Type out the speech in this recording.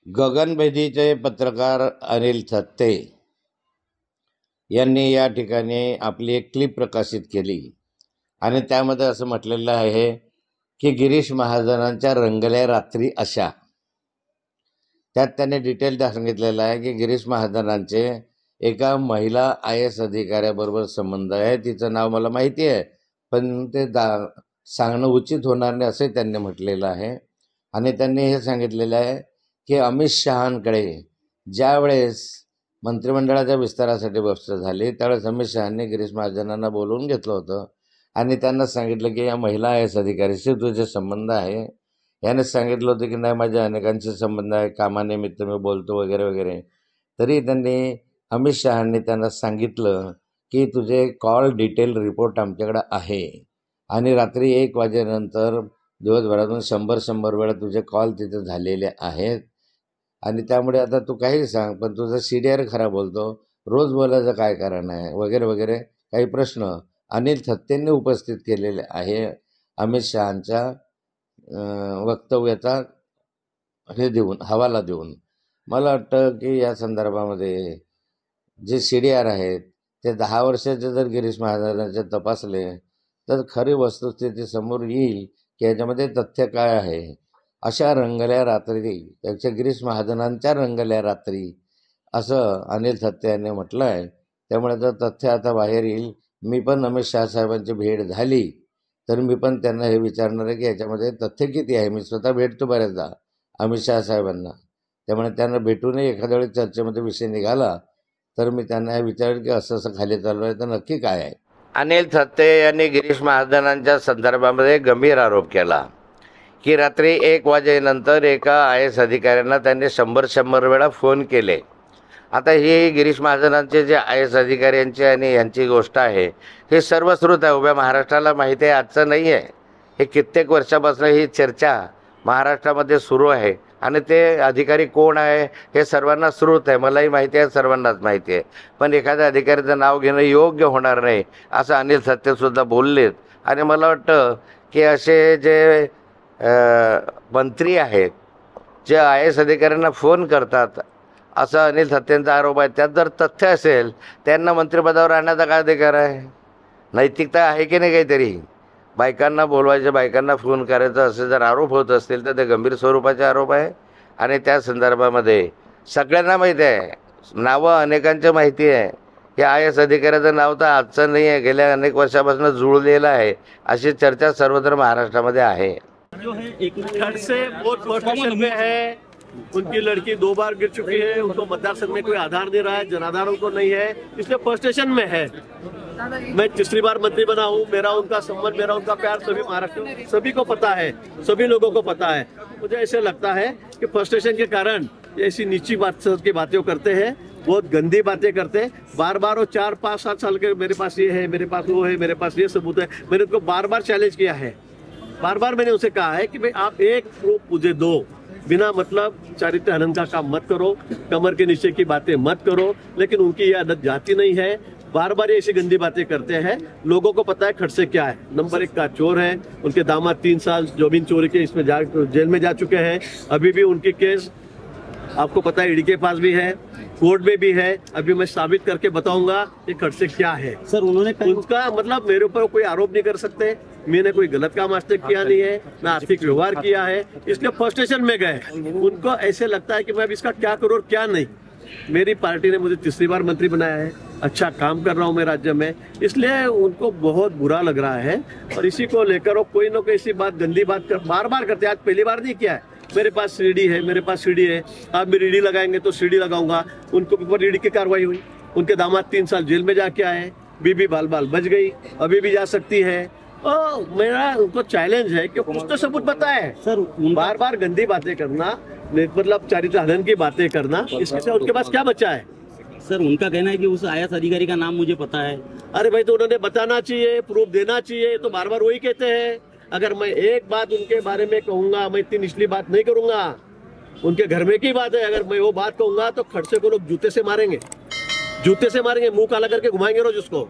गगनभेदीचे पत्रकार अनिल थत्ते यांनी या ठिकाणी आपली एक क्लिप प्रकाशित केली आणि त्यामध्ये असं म्हटलेलं आहे की गिरीश महाजनांच्या रंगल्या रात्री अशा. त्यात त्यांनी डिटेल सांगितलेलं आहे की गिरीश महाजनांचे एका महिला IAS अधिकाऱ्याबरोबर संबंध आहे. तिचं नाव मला माहिती आहे, पण ते सांगणं उचित होणार नाही असे त्यांनी म्हटलेलं आहे. आणि त्यांनी हे सांगितलेलं आहे की अमित शहांकडे ज्यावेळेस मंत्रिमंडळाच्या विस्तारासाठी बैठक झाली त्यावेळेस अमित शहांनी गिरीश महाजनांना बोलवून घेतलं होतं आणि त्यांना सांगितलं की या महिला IAS अधिकाऱ्याशी तुझे संबंध आहे. याने सांगितलं होतं की नाही, माझे अनेकांचे संबंध आहे, कामानिमित्त मी बोलतो वगैरे वगैरे. तरी त्यांनी अमित शहांनी त्यांना सांगितलं की तुझे कॉल डिटेल रिपोर्ट आमच्याकडे आहे आणि रात्री 1 वाजेनंतर दिवसभरातून 100 वेळा तुझे कॉल तिथे झालेले आहेत आणि त्यामुळे आता तू काही सांग, पण तुझा CDR खरा बोलतो, रोज बोलायचं काय कारण आहे वगैरे वगैरे काही प्रश्न अनिल थत्तेंनी उपस्थित केलेले आहे. अमित शहांच्या वक्तव्याचा हे देऊन हवाला देऊन मला वाटतं की या संदर्भामध्ये जे CDR आहेत ते 10 वर्षाचे जर गिरीश महाजनांचे तपासले तर खरी वस्तुस्थिती समोर येईल की याच्यामध्ये तथ्य काय आहे. अशा रंगल्या रात्री, त्याच्या गिरीश महाजनांच्या रंगल्या रात्री असं अनिल थत्ते यांनी म्हटलं आहे. त्यामुळे जर तथ्य आता बाहेर येईल, मी पण अमित शहा साहेबांची भेट झाली तर मी पण त्यांना हे विचारणार आहे की याच्यामध्ये तथ्य किती आहे. मी स्वतः भेटतो बऱ्याचदा अमित शहा साहेबांना, त्यामुळे त्यांना भेटूनही एखाद्या वेळी चर्चेमध्ये विषय निघाला तर मी त्यांना हे विचारेल की असं असं खाली चालू आहे तर नक्की काय आहे. अनिल थत्ते यांनी गिरीश महाजनांच्या संदर्भामध्ये गंभीर आरोप केला की रात्री 1 वाजेनंतर एका IAS अधिकाऱ्यांना त्यांनी 100 वेळा फोन केले. आता ही गिरीश महाजनांचे जे IAS अधिकाऱ्यांची आणि यांची गोष्ट आहे हे सर्वश्रुत आहे, उभ्या महाराष्ट्राला माहिती आहे, आजचं नाही आहे. हे कित्येक वर्षापासून ही चर्चा महाराष्ट्रामध्ये सुरू आहे आणि ते अधिकारी कोण आहे हे सर्वांना श्रुत आहे, मलाही माहिती आहे, सर्वांनाच माहिती आहे. पण एखाद्या अधिकाऱ्याचं नाव घेणं योग्य होणार नाही असं अनिल थत्तेसुद्धा बोललेत. आणि मला वाटतं की असे जे मंत्री आहेत जे IAS अधिकाऱ्यांना फोन करतात असं अनिल थत्तेंचा आरोप आहे. त्यात जर तथ्य असेल त्यांना मंत्रिपदावर आणण्याचा काय अधिकार आहे? नैतिकता आहे की नाही काहीतरी? बायकांना बोलवायचे, बायकांना फोन करायचा असे जर आरोप होत असतील तर ते गंभीर स्वरूपाचे आरोप आहे. आणि त्या संदर्भामध्ये सगळ्यांना माहिती आहे, नावं अनेकांची माहिती आहे. या IAS अधिकाऱ्याचं नाव तर आजचं नाही आहे, गेल्या अनेक वर्षापासून जुळलेलं आहे. अशी चर्चा सर्वत्र महाराष्ट्रामध्ये आहे. जो है एक घर से बहुत पोस्टेशन में है, उनकी लड़की 2 बार गिर चुकी है, उनको मतदार संघ में कोई आधार नहीं रहा है, जनाधार उनको नहीं है, इसलिए पोस्टेशन में है. मैं तीसरी बार मंत्री बना हूँ, मेरा उनका संबंध, मेरा उनका प्यार सभी महाराष्ट्र सभी को पता है, सभी लोगों को पता है. मुझे ऐसे लगता है कि फ्रस्ट्रेशन के कारण ऐसी नीची की बातें करते हैं, बहुत गंदी बातें करते हैं. बार बार वो 4, 5, 7 साल के मेरे पास ये है, मेरे पास वो है, मेरे पास ये सबूत है. मैंने उनको बार बार चैलेंज किया है, बार बार मैंने उसे कहा है कि भाई आप एक प्रूफ मुझे दो, बिना मतलब चारित्र्य हनन का काम मत करो, कमर के नीचे की बातें मत करो. लेकिन उनकी ये आदत जाती नहीं है, बार बार ऐसी गंदी बातें करते हैं. लोगों को पता है खड़से क्या है. नंबर 1 का चोर है, उनके दामाद 3 साल जमीन चोरी के इसमें जेल में जा चुके हैं. अभी भी उनकी केस आपको पता है ईडी के पास भी है, कोर्ट में भी है. अभी मैं साबित करके बताऊंगा कि खड़से क्या है. सर उन्होंने उनका मतलब मेरे ऊपर कोई आरोप नहीं कर सकते. मैंने कोई गलत काम आज तक किया नहीं है, ना आर्थिक व्यवहार किया है, इसलिए फ्रस्ट्रेशन में गए. उनको ऐसे लगता है कि मैं अब इसका क्या करूँ और क्या नहीं. मेरी पार्टी ने मुझे तीसरी बार मंत्री बनाया है, अच्छा काम कर रहा हूँ मैं राज्य में, इसलिए उनको बहुत बुरा लग रहा है. और इसी को लेकर वो कोई ना कोई ऐसी बात, गंदी बात बार बार करते हैं. आज पहली बार नहीं किया है. मेरे पास सीडी है, मेरे पास सीडी है, आप भी ईडी लगाएंगे तो सीडी लगाऊंगा. उनको ऊपर ईडी की कार्रवाई हुई, उनके दामाद 3 साल जेल में जाके आए, बीबी बाल बाल बच गई, अभी भी जा सकती है. मेरा उनको चैलेंज है कि कुछ तो सबूत बताए. सर बार बार गंदी बातें करना, मतलब चारित्र्य हनन की बातें करना, इसके उनके पास क्या बचा है? सर उनका कहना है कि उस IAS अधिकारी का नाम मुझे पता है. अरे भाई, तो उन्होंने बताना चाहिए, प्रूफ देना चाहिए. तो बार बार वही कहते हैं. अगर मैं एक बात उनके बारे में कहूंगा, मैं इतनी निचली बात नहीं करूंगा. उनके घर में की बात है, अगर मैं वो बात कहूंगा तो खड़से को लोग जूते से मारेंगे, जूते से मारेंगे, मुंह काला करके घुमाएंगे रोज उसको.